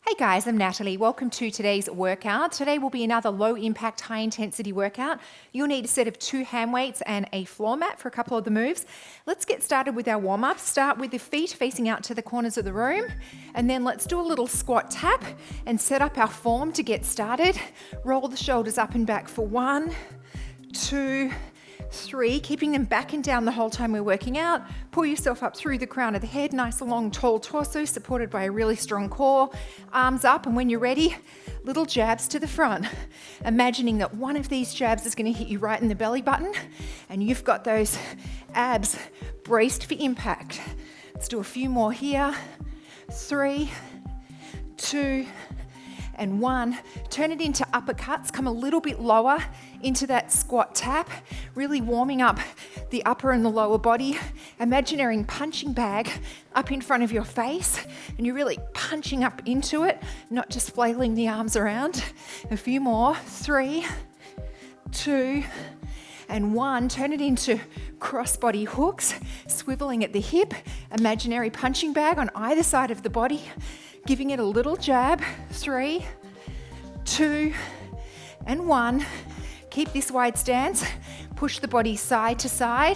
Hey guys, I'm Natalie. Welcome to today's workout. Today will be another low impact, high intensity workout. You'll need a set of 2 hand weights and a floor mat for a couple of the moves. Let's get started with our warm up. Start with the feet facing out to the corners of the room. And then let's do a little squat tap and set up our form to get started. Roll the shoulders up and back for 1, 2, 3, keeping them back and down the whole time we're working out. Pull yourself up through the crown of the head, nice long tall torso supported by a really strong core. Arms up, and when you're ready, little jabs to the front. Imagining that one of these jabs is going to hit you right in the belly button and you've got those abs braced for impact. Let's do a few more here. 3, 2, and 1. Turn it into uppercuts. Come a little bit lower into that squat tap, really warming up the upper and the lower body. Imaginary punching bag up in front of your face, and you're really punching up into it, not just flailing the arms around. A few more. 3, 2, and 1. Turn it into cross-body hooks, swiveling at the hip. Imaginary punching bag on either side of the body, giving it a little jab. 3, 2, and 1. Keep this wide stance. Push the body side to side.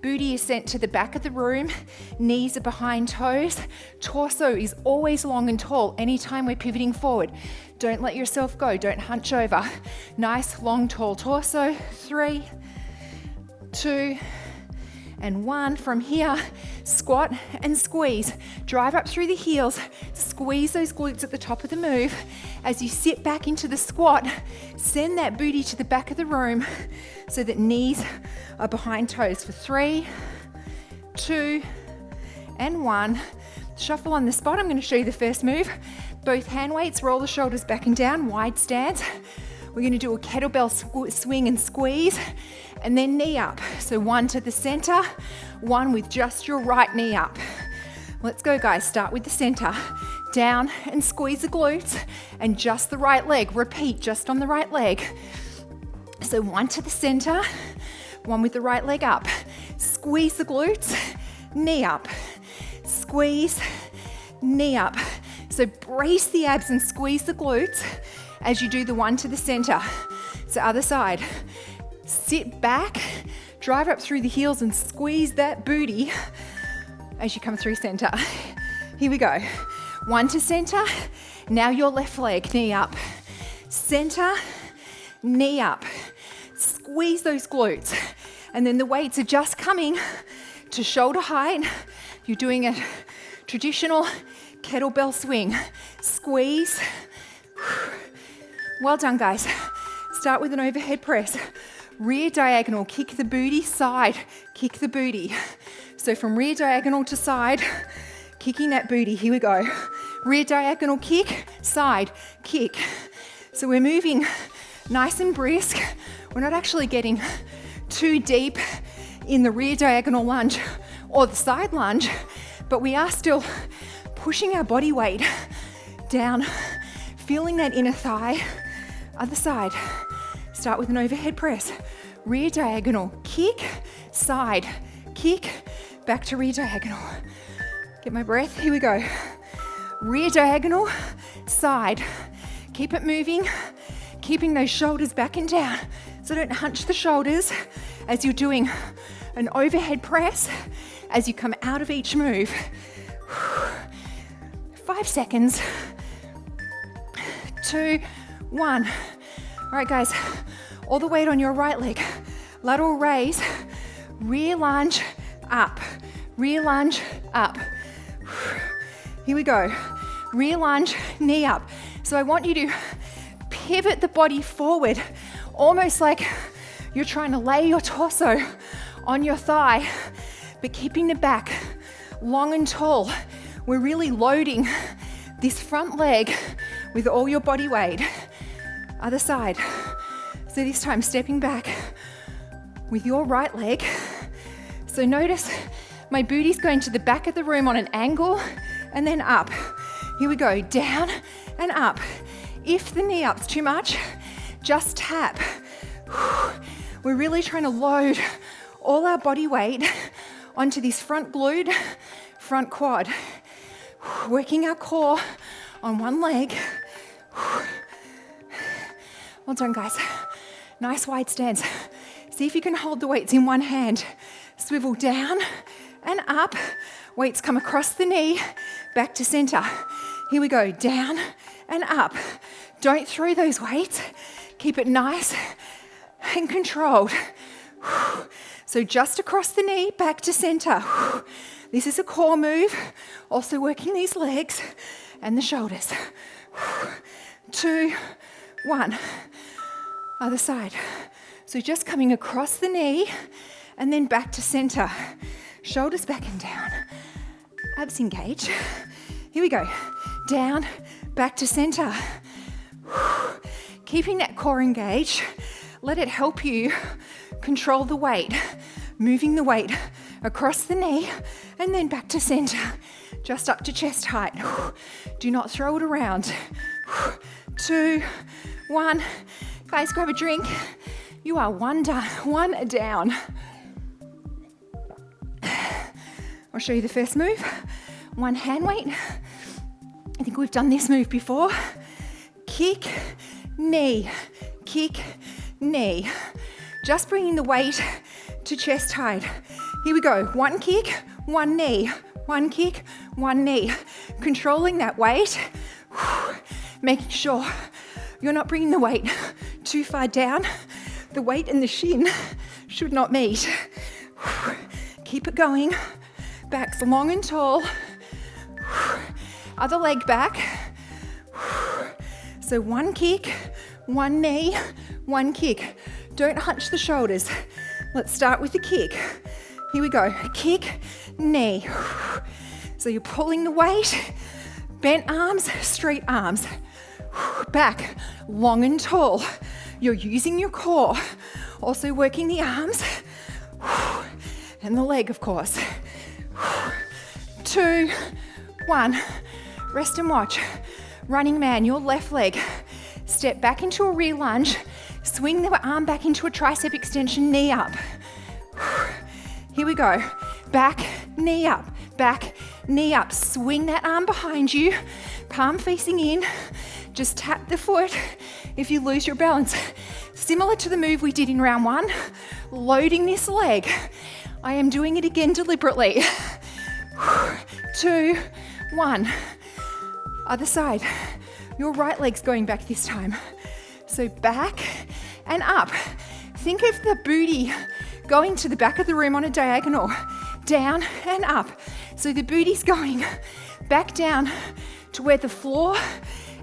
Booty is sent to the back of the room. Knees are behind toes. Torso is always long and tall anytime we're pivoting forward. Don't let yourself go. Don't hunch over. Nice, long, tall torso. 3, 2, and 1. From here, squat and squeeze. Drive up through the heels. Squeeze those glutes at the top of the move. As you sit back into the squat, send that booty to the back of the room so that knees are behind toes for 3, 2, and 1. Shuffle on the spot. I'm going to show you the first move. Both hand weights, roll the shoulders back and down, wide stance. We're going to do a kettlebell swing and squeeze, and then knee up. So 1 to the center, 1 with just your right knee up. Let's go, guys. Start with the center. Down and squeeze the glutes, and just the right leg. Repeat, just on the right leg. So 1 to the center, 1 with the right leg up. Squeeze the glutes, knee up. Squeeze, knee up. So brace the abs and squeeze the glutes as you do the 1 to the center. So other side. Sit back, drive up through the heels and squeeze that booty as you come through center. Here we go. 1 to center. Now your left leg, knee up. Center, knee up. Squeeze those glutes. And then the weights are just coming to shoulder height. You're doing a traditional kettlebell swing. Squeeze. Well done, guys. Start with an overhead press. Rear diagonal, kick the booty, side, kick the booty. So from rear diagonal to side, kicking that booty. Here we go. Rear diagonal kick, side, kick. So we're moving nice and brisk. We're not actually getting too deep in the rear diagonal lunge or the side lunge, but we are still pushing our body weight down, feeling that inner thigh. Other side. Start with an overhead press. Rear diagonal, kick, side, kick, back to rear diagonal. Get my breath, here we go. Rear diagonal, side. Keep it moving, keeping those shoulders back and down. So don't hunch the shoulders as you're doing an overhead press as you come out of each move. 5 seconds. 2, 1. All right, guys, all the weight on your right leg. Lateral raise, rear lunge, up. Rear lunge, up. Here we go. Rear lunge, knee up. So I want you to pivot the body forward, almost like you're trying to lay your torso on your thigh, but keeping the back long and tall. We're really loading this front leg with all your body weight. Other side. So this time stepping back with your right leg. So notice my booty's going to the back of the room on an angle and then up. Here we go, down and up. If the knee up's too much, just tap. We're really trying to load all our body weight onto this front glute, front quad. Working our core on one leg. Well done, guys. Nice wide stance. See if you can hold the weights in one hand. Swivel down and up. Weights come across the knee, back to center. Here we go, down and up. Don't throw those weights. Keep it nice and controlled. So just across the knee, back to center. This is a core move. Also working these legs and the shoulders. 2, 1. Other side. So just coming across the knee and then back to center. Shoulders back and down. Abs engage. Here we go. Down, back to center. Keeping that core engaged. Let it help you control the weight. Moving the weight across the knee and then back to center. Just up to chest height. Do not throw it around. 2, 1. Guys, grab a drink. You are one down. I'll show you the first move. One hand weight. I think we've done this move before. Kick, knee, kick, knee. Just bringing the weight to chest height. Here we go. One kick, one knee. One kick, one knee. Controlling that weight. Making sure you're not bringing the weight too far down. The weight and the shin should not meet. Keep it going. Back's long and tall. Other leg back. So one kick, one knee, one kick. Don't hunch the shoulders. Let's start with the kick. Here we go. Kick, knee. So you're pulling the weight. Bent arms, straight arms. Back, long and tall. You're using your core. Also working the arms. And the leg, of course. 2, 1. Rest and watch. Running man, your left leg. Step back into a rear lunge. Swing the arm back into a tricep extension, knee up. Here we go. Back, knee up. Back, knee up. Swing that arm behind you. Palm facing in. Just tap the foot if you lose your balance. Similar to the move we did in round 1, loading this leg. I am doing it again deliberately. 2, 1. Other side. Your right leg's going back this time. So back and up. Think of the booty going to the back of the room on a diagonal. Down and up. So the booty's going back down to where the floor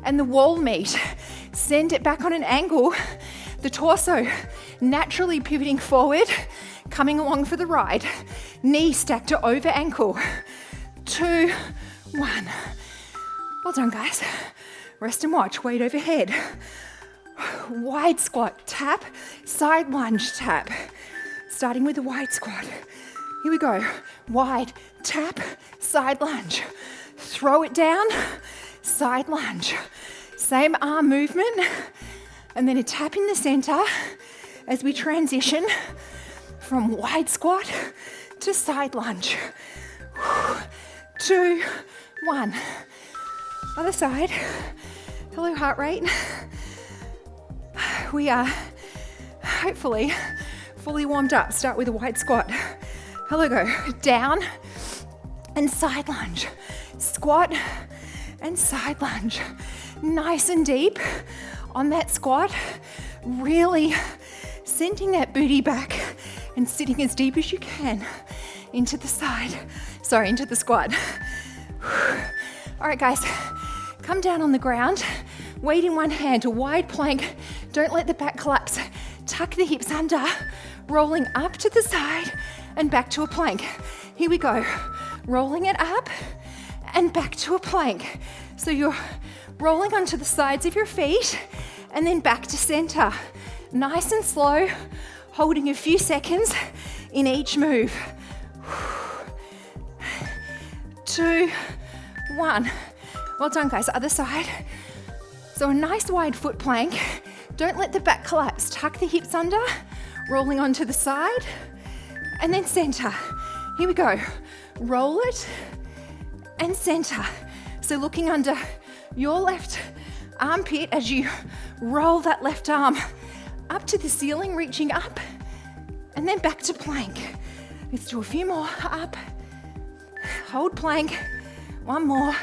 and the wall meet. Send it back on an angle. The torso naturally pivoting forward, coming along for the ride. Knee stacked to over ankle. 2, 1. Well done, guys. Rest and watch. Weight overhead. Wide squat, tap, side lunge, tap. Starting with a wide squat. Here we go. Wide, tap, side lunge. Throw it down, side lunge. Same arm movement. And then a tap in the center as we transition from wide squat to side lunge. 2, 1. Other side. Hello, heart rate. We are hopefully fully warmed up. Start with a wide squat. Hello, go. Down and side lunge. Squat and side lunge. Nice and deep on that squat. Really sending that booty back and sitting as deep as you can into the squat. All right, guys, come down on the ground. Weight in one hand, a wide plank. Don't let the back collapse. Tuck the hips under, rolling up to the side and back to a plank. Here we go. Rolling it up and back to a plank. So you're rolling onto the sides of your feet and then back to center. Nice and slow, holding a few seconds in each move. 2, 1. Well done, guys. Other side. So a nice wide foot plank. Don't let the back collapse. Tuck the hips under, rolling onto the side, and then center. Here we go. Roll it and center. So looking under your left armpit as you roll that left arm up to the ceiling, reaching up, and then back to plank. Let's do a few more. Up, hold plank, one more,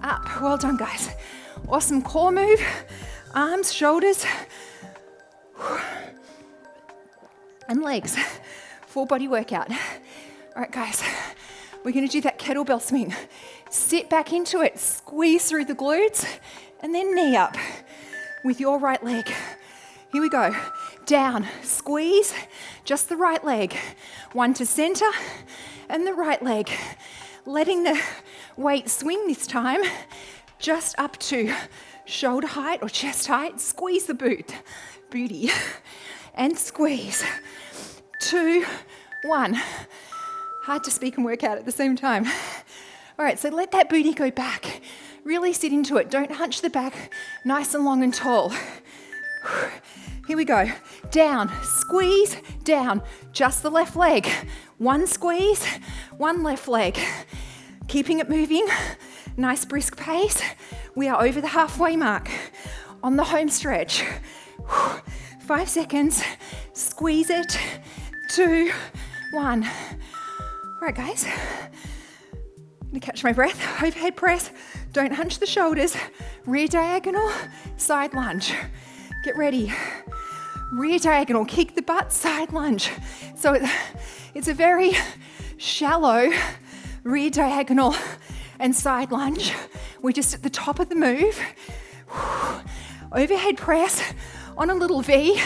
up. Well done, guys. Awesome core move, arms, shoulders, and legs. Full body workout. All right, guys, we're gonna do that kettlebell swing. Sit back into it, squeeze through the glutes, and then knee up with your right leg. Here we go. Down, squeeze, just the right leg. One to center, and the right leg. Letting the weight swing this time, just up to shoulder height or chest height. Squeeze the booty, and squeeze. 2, 1. Hard to speak and work out at the same time. All right, so let that booty go back. Really sit into it. Don't hunch the back, nice and long and tall. Here we go. Down, squeeze, down. Just the left leg. One squeeze, one left leg. Keeping it moving. Nice brisk pace. We are over the halfway mark on the home stretch. 5 seconds. Squeeze it. 2, 1. All right, guys. I'm gonna catch my breath. Overhead press. Don't hunch the shoulders. Rear diagonal, side lunge. Get ready. Rear diagonal, kick the butt, side lunge. So it's a very shallow rear diagonal and side lunge. We're just at the top of the move. Overhead press on a little V,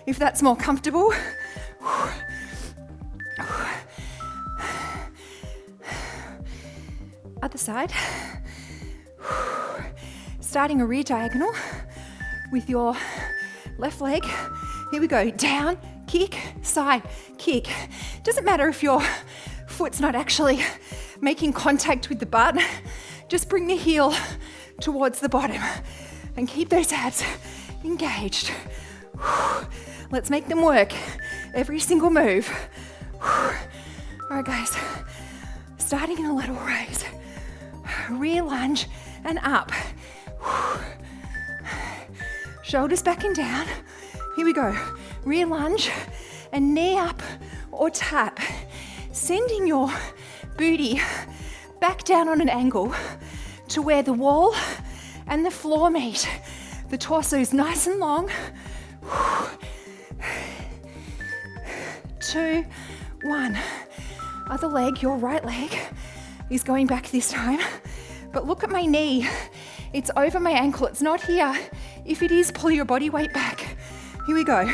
if that's more comfortable. Other side. Starting a rear diagonal with your left leg. Here we go. Down, kick, side, kick. Doesn't matter if your foot's not actually making contact with the butt. Just bring the heel towards the bottom and keep those abs engaged. Let's make them work every single move. All right, guys. Starting in a little raise. Rear lunge and up. Shoulders back and down. Here we go. Rear lunge and knee up or tap. Sending your booty back down on an angle to where the wall and the floor meet. The torso's nice and long. 2, 1. Other leg, your right leg, is going back this time. But look at my knee. It's over my ankle. It's not here. If it is, pull your body weight back. Here we go.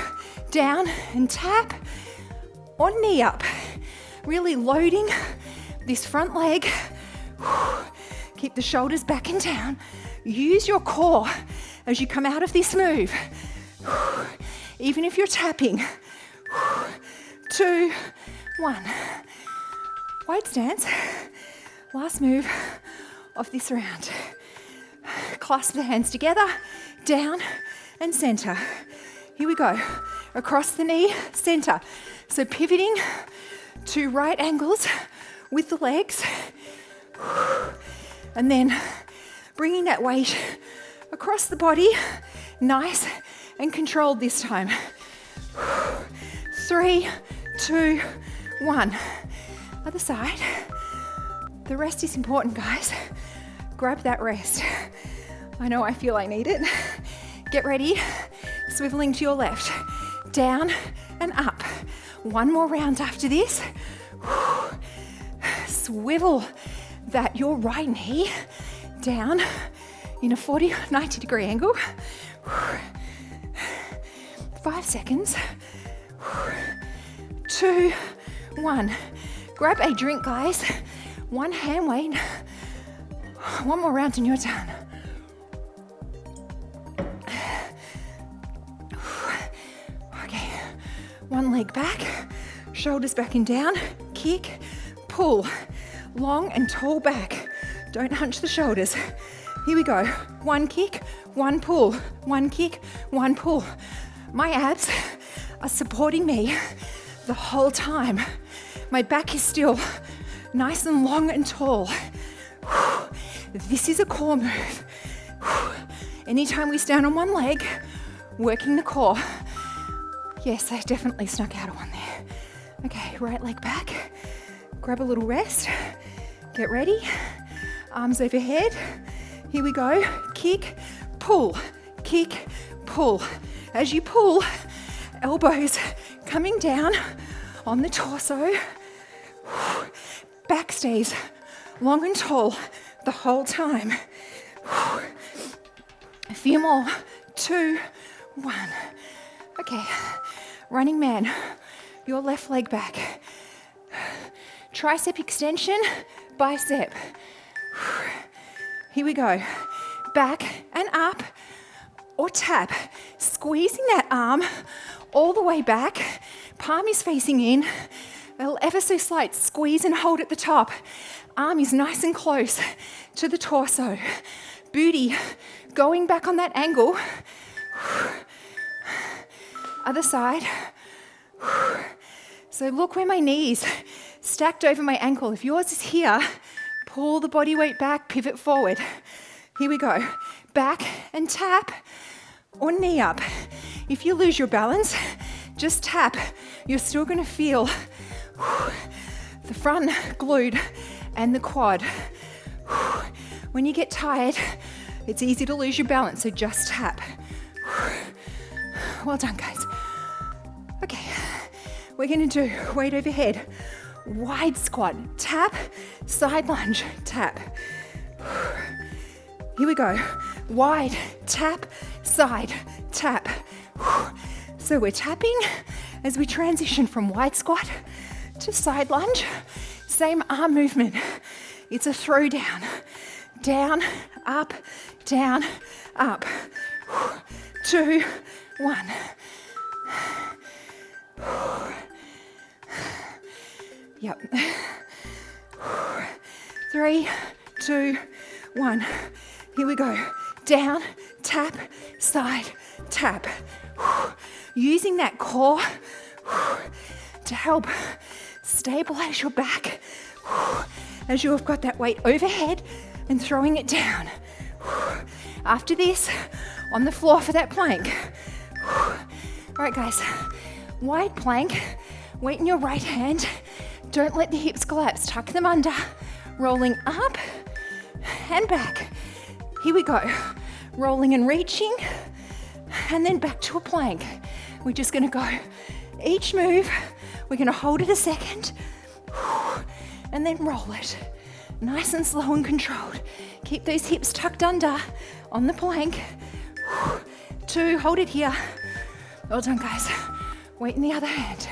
Down and tap or knee up. Really loading this front leg. Keep the shoulders back and down. Use your core as you come out of this move. Even if you're tapping. 2, 1. Wide stance. Last move of this round. Clasp the hands together, down and center. Here we go. Across the knee, center. So pivoting to right angles with the legs. And then bringing that weight across the body, nice and controlled this time. 3, 2, 1. Other side. The rest is important, guys. Grab that rest. I know I feel I need it. Get ready. Swiveling to your left. Down and up. One more round after this. Swivel your right knee down in a 90 degree angle. 5 seconds. 2, 1. Grab a drink, guys. One hand weight. One more round and you're done. Okay. One leg back. Shoulders back and down. Kick. Pull. Long and tall back. Don't hunch the shoulders. Here we go. One kick, one pull. One kick, one pull. My abs are supporting me the whole time. My back is still nice and long and tall. This is a core move. Anytime we stand on one leg, working the core. Yes, I definitely snuck out of one there. Okay, right leg back. Grab a little rest. Get ready. Arms overhead. Here we go. Kick, pull, kick, pull. As you pull, elbows coming down on the torso. Back stays long and tall the whole time. A few more. 2, 1. Okay, running man, your left leg back. Tricep extension, bicep. Here we go. Back and up or tap. Squeezing that arm all the way back. Palm is facing in. A ever so slight squeeze and hold at the top. Arm is nice and close to the torso. Booty going back on that angle. Other side. So look where my knees stacked over my ankle. If yours is here, pull the body weight back, pivot forward. Here we go. Back and tap or knee up. If you lose your balance, just tap. You're still going to feel the front glute and the quad. When you get tired, it's easy to lose your balance, so just tap. Well done, guys. Okay, we're gonna do weight overhead, wide squat, tap, side lunge, tap. Here we go. Wide, tap, side, tap. So we're tapping as we transition from wide squat to side lunge. Same arm movement. It's a throw down. Down, up, down, up. 2, 1. Yep. 3, 2, 1. Here we go. Down, tap, side, tap. Using that core to help stabilize your back as you have got that weight overhead and throwing it down. After this, on the floor for that plank. All right, guys, wide plank, weight in your right hand. Don't let the hips collapse, tuck them under, rolling up and back. Here we go, rolling and reaching, and then back to a plank. We're just gonna go each move, we're gonna hold it a second, and then roll it. Nice and slow and controlled. Keep those hips tucked under on the plank. 2, hold it here. Well done, guys. Weight in the other hand.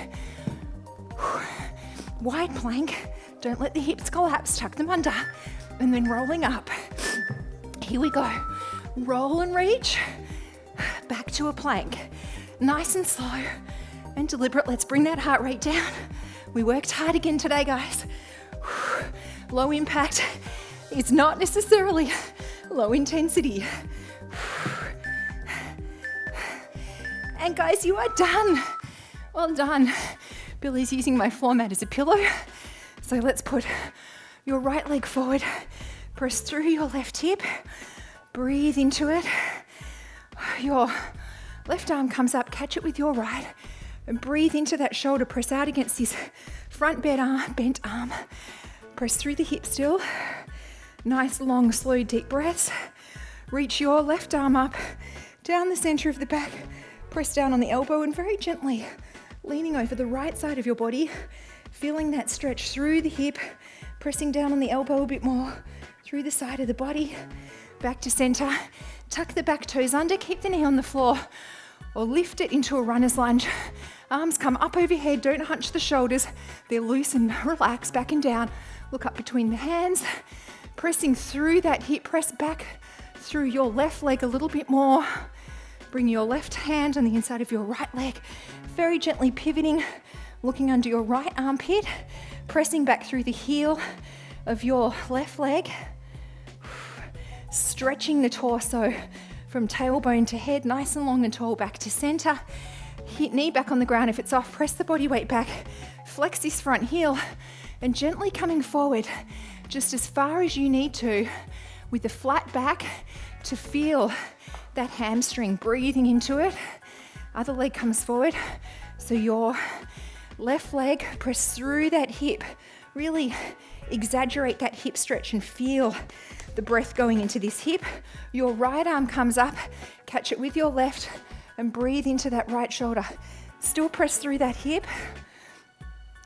Wide plank. Don't let the hips collapse, tuck them under, and then rolling up. Here we go. Roll and reach. Back to a plank. Nice and slow and deliberate. Let's bring that heart rate down. We worked hard again today, guys. Low impact is not necessarily low intensity. And guys, you are done. Well done. Billy's using my floor mat as a pillow. So let's put your right leg forward. Press through your left hip. Breathe into it. Your left arm comes up, catch it with your right. And breathe into that shoulder. Press out against this front bent arm. Press through the hip still. Nice, long, slow, deep breaths. Reach your left arm up, down the center of the back. Press down on the elbow and very gently leaning over the right side of your body, feeling that stretch through the hip, pressing down on the elbow a bit more, through the side of the body, back to center. Tuck the back toes under, keep the knee on the floor, or lift it into a runner's lunge. Arms come up overhead, don't hunch the shoulders. They're loose and relax, back and down. Look up between the hands, pressing through that hip, press back through your left leg a little bit more. Bring your left hand on the inside of your right leg, very gently pivoting, looking under your right armpit, pressing back through the heel of your left leg, stretching the torso from tailbone to head, nice and long and tall, back to center. Hit knee back on the ground. If it's off, press the body weight back, flex this front heel, and gently coming forward just as far as you need to with the flat back, to feel that hamstring, breathing into it. Other leg comes forward. So your left leg, press through that hip. Really exaggerate that hip stretch and feel the breath going into this hip. Your right arm comes up, catch it with your left and breathe into that right shoulder. Still press through that hip.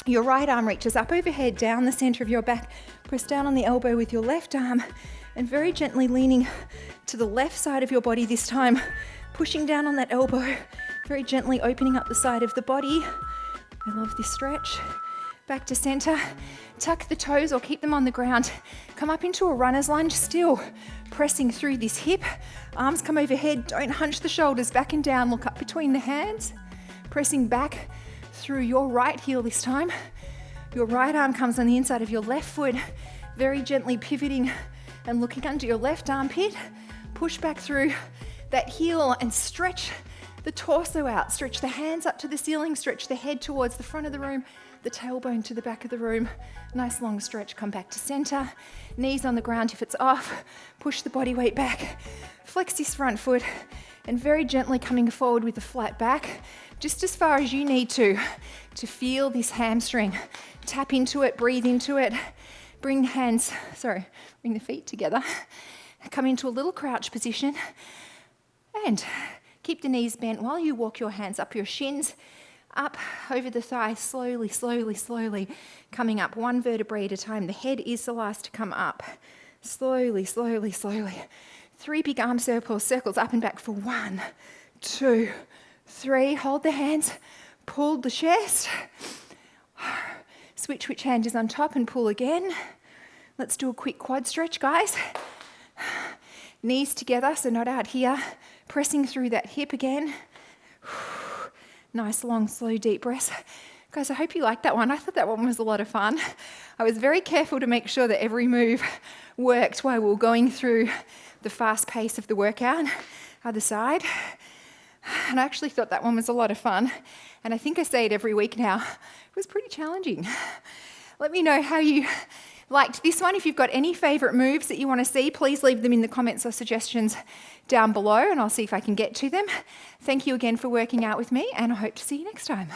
Your right arm reaches up overhead, down the center of your back. Press down on the elbow with your left arm and very gently leaning to the left side of your body this time, pushing down on that elbow, very gently opening up the side of the body. I love this stretch. Back to center. Tuck the toes or keep them on the ground. Come up into a runner's lunge, still pressing through this hip. Arms come overhead, don't hunch the shoulders, back and down, look up between the hands. Pressing back through your right heel this time. Your right arm comes on the inside of your left foot, very gently pivoting and looking under your left armpit. Push back through that heel and stretch the torso out. Stretch the hands up to the ceiling, stretch the head towards the front of the room, the tailbone to the back of the room. Nice long stretch, come back to center. Knees on the ground if it's off. Push the body weight back. Flex this front foot and very gently coming forward with a flat back, just as far as you need to feel this hamstring. Tap into it, breathe into it. Bring the feet together. Come into a little crouch position and keep the knees bent while you walk your hands up your shins, up over the thighs, slowly, slowly, slowly, coming up one vertebrae at a time. The head is the last to come up. Slowly, slowly, slowly. 3 big arm circles up and back for 1, 2, 3. Hold the hands, pull the chest. Switch which hand is on top and pull again. Let's do a quick quad stretch, guys. Knees together, so not out here. Pressing through that hip again. Nice, long, slow, deep breaths. Guys, I hope you liked that one. I thought that one was a lot of fun. I was very careful to make sure that every move worked while we were going through the fast pace of the workout. Other side. And I actually thought that one was a lot of fun. And I think I say it every week now. It was pretty challenging. Let me know how you liked this one. If you've got any favourite moves that you want to see, please leave them in the comments or suggestions down below and I'll see if I can get to them. Thank you again for working out with me and I hope to see you next time.